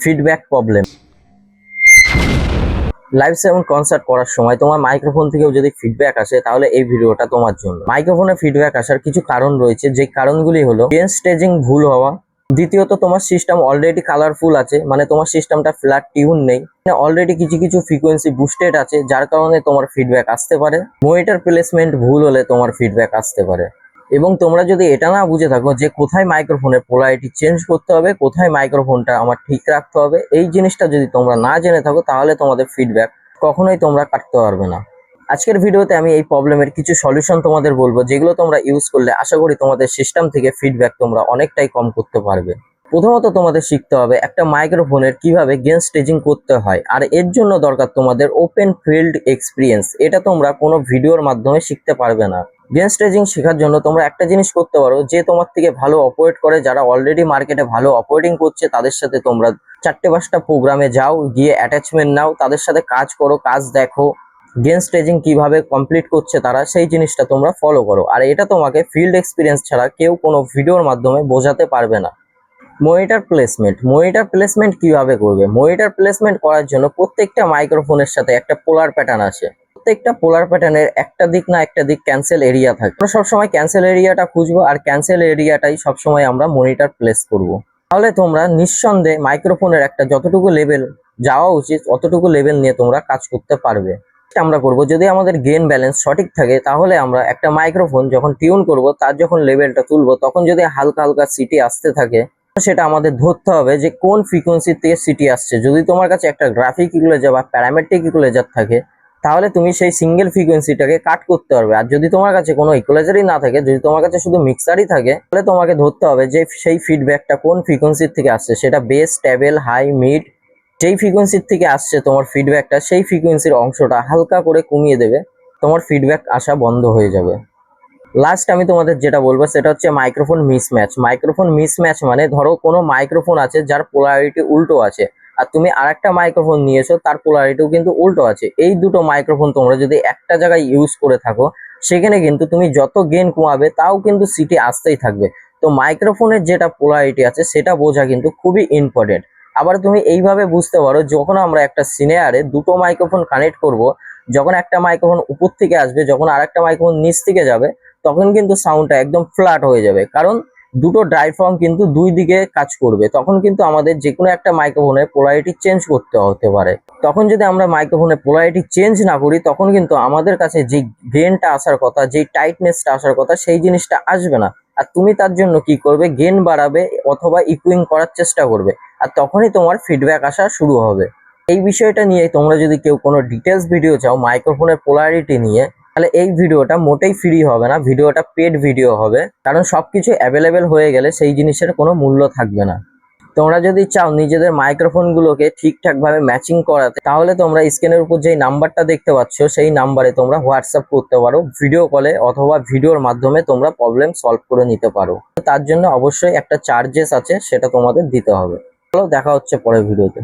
Feedback problem. Live sound concert করার সময় তোমার মাইক্রোফোন থেকেও যদি ফিডব্যাক আসে তাহলে এই ভিডিওটা তোমার জন্য। মাইক্রোফোনে ফিডব্যাক আসার কিছু কারণ রয়েছে, যে কারণগুলি হলো গেন স্টেজিং ভুল হওয়া, দ্বিতীয়ত তোমার সিস্টেম অলরেডি কালারফুল আছে, মানে তোমার সিস্টেমটা ফ্ল্যাট টিউন নেই, অলরেডি কিছু ফ্রিকোয়েন্সি বুস্টেড আছে যার কারণে তোমার ফিডব্যাক আসতে পারে। মনিটর প্লেসমেন্ট ভুল হলে তোমার ফিডব্যাক আসতে পারে। এবং তোমরা যদি এটা না বুঝে থাকো যে কোথায় মাইক্রোফোনের পোলারিটি চেঞ্জ করতে হবে, কোথায় মাইক্রোফোনটা আমার ঠিক রাখতে হবে, এই জিনিসটা যদি তোমরা না জেনে থাকো তাহলে তোমাদের ফিডব্যাক কখনোই তোমরা কাটতে পারবে না। আজকের ভিডিওতে আমি এই প্রবলেমের কিছু সলিউশন তোমাদের বলবো, যেগুলো তোমরা ইউজ করলে আশা করি তোমাদের সিস্টেম থেকে ফিডব্যাক তোমরা অনেকটাই কম করতে পারবে। প্রথমত তোমাদের শিখতে হবে একটা মাইক্রোফোনের কিভাবে গেন স্টেজিং করতে হয়, আর এর জন্য দরকার তোমাদের ওপেন ফিল্ড এক্সপিরিয়েন্স। এটা তোমরা কোনো ভিডিওর মাধ্যমে শিখতে পারবে না। গেন স্টেজিং শেখার জন্য তোমরা একটা জিনিস করতে পারো, যে তোমার থেকে ভালো অপারেট করে, যারা অলরেডি মার্কেটে ভালো অপারেটিং করছে, তাদের সাথে তোমরা 4-5টা প্রোগ্রামে যাও, গিয়ে অ্যাটাচমেন্ট নাও, তাদের সাথে কাজ করো, কাজ দেখো, গেন স্টেজিং কিভাবে কমপ্লিট করছে তারা, সেই জিনিসটা তোমরা ফলো করো। আর এটা তোমাকে ফিল্ড এক্সপিরিয়েন্স ছাড়া কেউ কোনো ভিডিওর মাধ্যমে বোঝাতে পারবে না। মনিটর প্লেসমেন্ট কিভাবে করবে? মনিটর প্লেসমেন্ট করার জন্য প্রত্যেকটা মাইক্রোফোনের সাথে একটা পোলার প্যাটার্ন আছে। প্রত্যেকটা পোলার প্যাটার্নের একটা দিক না একটা দিক ক্যান্সেল এরিয়া থাকে। আমরা সবসময় ক্যান্সেল এরিয়াটা খুঁজবো, আর ক্যান্সেল এরিয়াটাই সবসময় আমরা মনিটর প্লেস করব। তাহলে তোমরা নিঃসন্দেহে মাইক্রোফোনের একটা যতটুকু লেভেল যাওয়া উচিত অতটুকু লেভেল নিয়ে তোমরা কাজ করতে পারবে। আমরা করব, যদি আমাদের গেইন ব্যালেন্স সঠিক থাকে তাহলে আমরা একটা মাইক্রোফোন যখন টিউন করব, তার যখন লেভেলটা তুলবো, তখন যদি হালকা হালকা সিটি আসতে থাকে, সেটা আমাদের ধরতে হবে যে কোন ফ্রিকোয়েন্সি থেকে সিটি আসছে। যদি তোমার কাছে একটা গ্রাফিক ইকুয়ালাইজার বা প্যারামেট্রিক ইকুয়ালাইজার থাকে তাহলে তুমি সেই সিঙ্গেল ফ্রিকোয়েন্সিটাকে কাট করতে পারবে। আর যদি তোমার কাছে কোনো ইকুয়ালাইজারই না থাকে, যদি তোমার কাছে শুধু মিক্সারই থাকে, তাহলে তোমাকে ধরতে হবে যে সেই ফিডব্যাকটা কোন ফ্রিকোয়েন্সির থেকে আসছে, সেটা বেস, ট্যাবেল, হাই, মিড, যেই ফ্রিকোয়েন্সির থেকে আসছে তোমার ফিডব্যাকটা, সেই ফ্রিকোয়েন্সির অংশটা হালকা করে কমিয়ে দেবে, তোমার ফিডব্যাক আসা বন্ধ হয়ে যাবে। লাস্ট আমি তোমাদের যেটা বলবো সেটা হচ্ছে মাইক্রোফোন মিসম্যাচ। মানে ধরো কোনো মাইক্রোফোন আছে যার পোলারিটি উল্টো আছে, আর তুমি আরেকটা মাইক্রোফোন নিয়েছো তার পোলারিটিও কিন্তু উল্টো আছে। এই দুটো মাইক্রোফোন তোমরা যদি একটা জায়গায় ইউজ করে থাকো, সেখানে কিন্তু তুমি যত গেইন কমাবে তাও কিন্তু সিটি আসতেই থাকবে। তো মাইক্রোফোনের যেটা পোলারিটি আছে সেটা বোঝা কিন্তু খুবই ইম্পর্টেন্ট। আবার তুমি এইভাবে বুঝতে পারো, যখন আমরা একটা সিনেয়ারে দুটো মাইক্রোফোন কানেক্ট করব, যখন একটা মাইক্রোফোন উপর থেকে আসবে, যখন আরেকটা মাইক্রোফোন নিচ থেকে যাবে, তখন কিন্তু সাউন্ডটা একদম ফ্ল্যাট হয়ে যাবে, কারণ দুটো ডাইফ্রম কিন্তু দুই দিকে কাজ করবে। তখন কিন্তু আমাদের যে কোনো একটা মাইক্রোফোনের পোলারিটি চেঞ্জ করতে হতে পারে। তখন যদি আমরা মাইক্রোফোনের পোলারিটি চেঞ্জ না করি, তখন কিন্তু আমাদের কাছে যে গেইনটা আসার কথা, যে টাইটনেসটা আসার কথা, সেই জিনিসটা আসবে না। আর তুমি তার জন্য কি করবে? গেইন বাড়াবে অথবা ইকুইং করার চেষ্টা করবে, আর তখনই তোমার ফিডব্যাক আসা শুরু হবে। এই বিষয়টা নিয়ে তোমরা যদি কেউ কোনো ডিটেলস ভিডিও চাও মাইক্রোফোনের পোলারিটি নিয়ে, তাহলে এই ভিডিওটা মোটেই ফ্রি হবে না, ভিডিওটা পেড ভিডিও হবে, কারণ সবকিছু অ্যাভেলেবেল হয়ে গেলে সেই জিনিসের কোনো মূল্য থাকবে না। তোমরা যদি চাও নিজেদের মাইক্রোফোনগুলোকে ঠিকঠাকভাবে ম্যাচিং করাতে, তাহলে তোমরা স্ক্রিনের উপর যেই নাম্বারটা দেখতে পাচ্ছ সেই নাম্বারে তোমরা হোয়াটসঅ্যাপ করতে পারো ভিডিও কলে, অথবা ভিডিওর মাধ্যমে তোমরা প্রবলেম সলভ করে নিতে পারো। তার জন্য অবশ্যই একটা চার্জেস আছে, সেটা তোমাদের দিতে হবে। চলো দেখা হচ্ছে পরের ভিডিওতে।